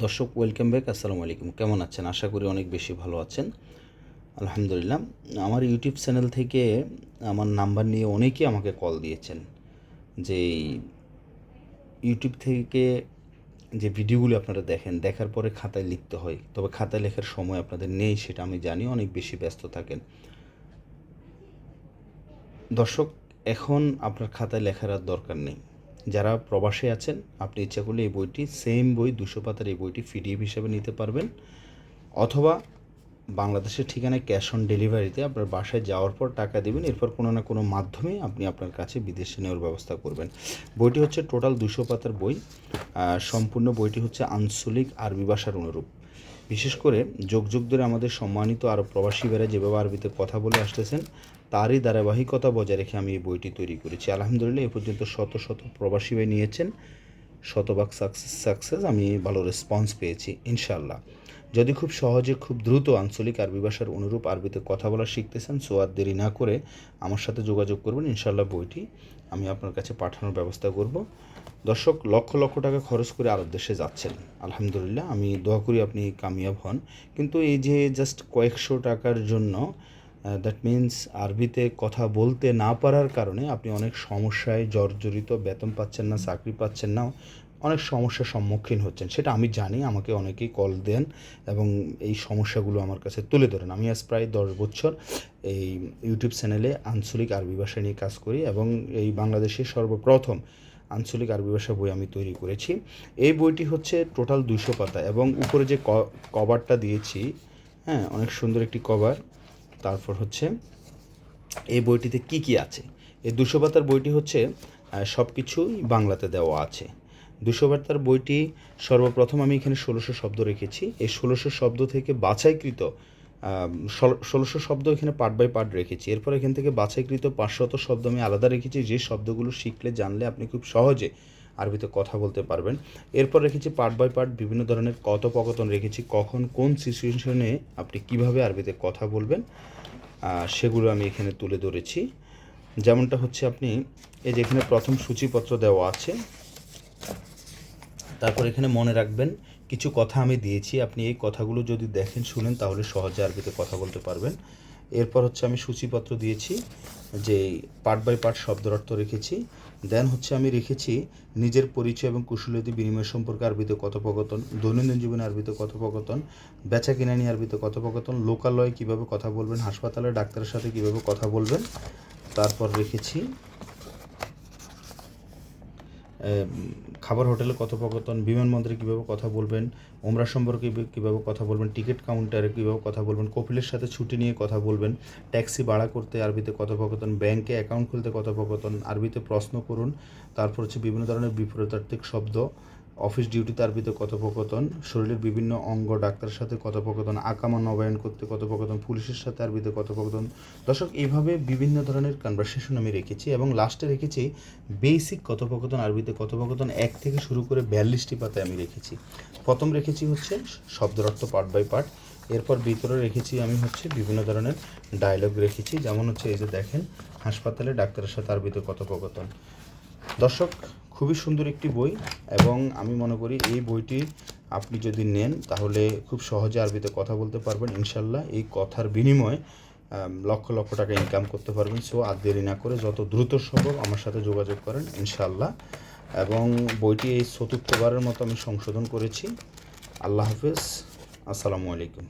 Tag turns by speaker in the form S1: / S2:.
S1: দর্শক welcome back. আসসালামু আলাইকুম। কেমন আছেন? আশা করি অনেক বেশি ভালো আছেন। আলহামদুলিল্লাহ। আমার ইউটিউব চ্যানেল থেকে আমার নাম্বার নিয়ে অনেকেই আমাকে কল দিয়েছেন যে ইউটিউব থেকে যে ভিডিওগুলো আপনারা দেখেন, দেখার পরে খাতায় লিখতে হয়, তবে খাতায় লেখার সময় আপনাদের নেই, সেটা আমি জানি। অনেক বেশি ব্যস্ত থাকেন। দর্শক, এখন আপনার খাতায় লেখার আর দরকার নেই। যারা প্রবাসে আছেন, আপনি ইচ্ছা করলে এই বইটি, সেম বই 200 পাতার এই বইটি পিডিএফ হিসাবে নিতে পারবেন, অথবা বাংলাদেশের ঠিকানায় ক্যাশ অন ডেলিভারিতে আপনার বাসায় যাওয়ার পর টাকা দেবেন, এরপর কোনো না কোনো মাধ্যমে আপনি আপনার কাছে বিদেশে নেওয়ার ব্যবস্থা করবেন। বইটি হচ্ছে টোটাল 200 পাতার বই। সম্পূর্ণ বইটি হচ্ছে আঞ্চলিক আরবি ভাষার অনুরূপ। বিশেষ করে যুগ যুগ ধরে আমাদের সম্মানিত আরব প্রবাসী ভাইরা যেভাবে আরবিতে কথা বলে আসতেছেন, তারই ধারাবাহিকতা বজায় রেখে আমি এই বইটি তৈরি করেছি। আলহামদুলিল্লাহ, এ পর্যন্ত শত শত প্রবাসী ভাই নিয়েছেন, শতভাগ সাকসেস। আমি ভালো রেসপন্স পেয়েছি ইনশাআল্লাহ। যদি খুব সহজে, খুব দ্রুত আঞ্চলিক আরবি ভাষার অনুরূপ আরবিতে কথা বলা শিখতেছেন, সো আর দেরি না করে আমার সাথে যোগাযোগ করবেন। ইনশাআল্লাহ বইটি আমি আপনার কাছে পাঠানোর ব্যবস্থা করব। দর্শক, লক্ষ লক্ষ টাকা খরচ করে আরব দেশে যাচ্ছেন, আলহামদুলিল্লাহ, আমি দোয়া করি আপনি কামিয়াব হন। কিন্তু এই যে জাস্ট কয়েকশো টাকার জন্য, দ্যাট মিন্স আরবিতে কথা বলতে না পারার কারণে আপনি অনেক সমস্যায় জর্জরিত, বেতন পাচ্ছেন না, চাকরি পাচ্ছেন না, অনেক সমস্যার সম্মুখীন হচ্ছেন, সেটা আমি জানি। আমাকে অনেকেই কল দেন এবং এই সমস্যাগুলো আমার কাছে তুলে ধরেন। আমি আজ প্রায় 10 বছর এই ইউটিউব চ্যানেলে আঞ্চলিক আরবি ভাষা নিয়ে কাজ করি এবং এই বাংলাদেশের সর্বপ্রথম আঞ্চলিক আরবি ভাষা বই আমি তৈরি করেছি। এই বইটি হচ্ছে টোটাল 200 পাতা এবং উপরে যে কভারটা দিয়েছি, হ্যাঁ, অনেক সুন্দর একটি কভার। তারপর হচ্ছে এই বইটিতে কি কি আছে। এই 200 পাতার বইটি হচ্ছে সব কিছুই বাংলাতে দেওয়া আছে। 200 পাতার বইটি সর্বপ্রথম আমি এখানে 1600 শব্দ রেখেছি। এই 1600 শব্দ থেকে বাছাইকৃত 1600 শব্দ এখানে পার্ট বাই পার্ট রেখেছি। এরপর এখান থেকে বাছাইকৃত 500 শব্দ আমি আলাদা রেখেছি, যে শব্দগুলো শিখলে, জানলে আপনি খুব সহজে আরবিতে কথা বলতে পারবেন। এরপর রেখেছি পার্ট বাই পার্ট বিভিন্ন ধরনের কথোপকথন রেখেছি, কখন কোন সিচুয়েশনে আপনি কিভাবে আরবিতে কথা বলবেন, সেগুলো আমি এখানে তুলে ধরেছি। যেমনটা হচ্ছে, আপনি এই যে এখানে প্রথম সূচিপত্র দেওয়া আছে, তারপর এখানে মনে রাখবেন কিছু কথা আমি দিয়েছি, আপনি এই কথাগুলো যদি দেখেন, শুনেন, তাহলে সহজে আরবিতে কথা বলতে পারবেন। এরপর হচ্ছে আমি সূচিপত্র দিয়েছি, যে পার্ট বাই পার্ট শব্দের অর্থ রেখেছি। দেন হচ্ছে আমি রেখেছি নিজের পরিচয় এবং কুশলীতি বিনিময় সম্পর্কে আরবিতে কথোপকথন, দৈনন্দিন জীবনে আরবিতে কথোপকথন, বেচা কিনা নিয়ে আরবিতে কথোপকথন, লোকালয়ে কীভাবে কথা বলবেন, হাসপাতালে ডাক্তারের সাথে কীভাবে কথা বলবেন। তারপর রেখেছি খাবার হোটেলে কথোপকথন, বিমানবন্দরে কীভাবে কথা বলবেন, ওমরা সম্পর্কে কীভাবে কথা বলবেন, টিকিট কাউন্টারে কীভাবে কথা বলবেন, কপিলের সাথে ছুটি নিয়ে কথা বলবেন, ট্যাক্সি ভাড়া করতে আরবিতে কথোপকথন, ব্যাংকে অ্যাকাউন্ট খুলতে কথোপকথন, আরবিতে প্রশ্ন করুন। তারপর হচ্ছে বিভিন্ন ধরনের বিপরীতার্থিক শব্দ, অফিস ডিউটিতে আরবিতে কথোপকথন, শরীরের বিভিন্ন অঙ্গ, ডাক্তারের সাথে কথোপকথন, আকামা নবায়ন করতে কথোপকথন, পুলিশের সাথে আরবিতে কথোপকথন। দর্শক, এইভাবে বিভিন্ন ধরনের কনভারসেশন আমি রেখেছি এবং লাস্টে রেখেছি বেসিক কথোপকথন, আরবিতে কথোপকথন 1 থেকে শুরু করে 42টি পাতায় আমি রেখেছি। প্রথম রেখেছি হচ্ছে শব্দের অর্থ পার্ট বাই পার্ট। এরপর ভিতরে রেখেছি আমি হচ্ছে বিভিন্ন ধরনের ডায়লগ রেখেছি, যেমন হচ্ছে এই যে দেখেন, হাসপাতালে ডাক্তারের সাথে আরবিতে কথোপকথন। দর্শক, খুবই সুন্দর একটি বই এবং আমি মনে করি এই বইটি আপনি যদি নেন, তাহলে খুব সহজে আরবিতে কথা বলতে পারবেন ইনশাল্লাহ। এই কথার বিনিময়ে লক্ষ লক্ষ টাকা ইনকাম করতে পারবেন। সো আর দেরি না করে যত দ্রুত সম্ভব আমার সাথে যোগাযোগ করেন ইনশাল্লাহ। এবং বইটি এই চতুর্থবারের মতো আমি সংশোধন করেছি। আল্লাহ হাফেজ, আসসালামু আলাইকুম।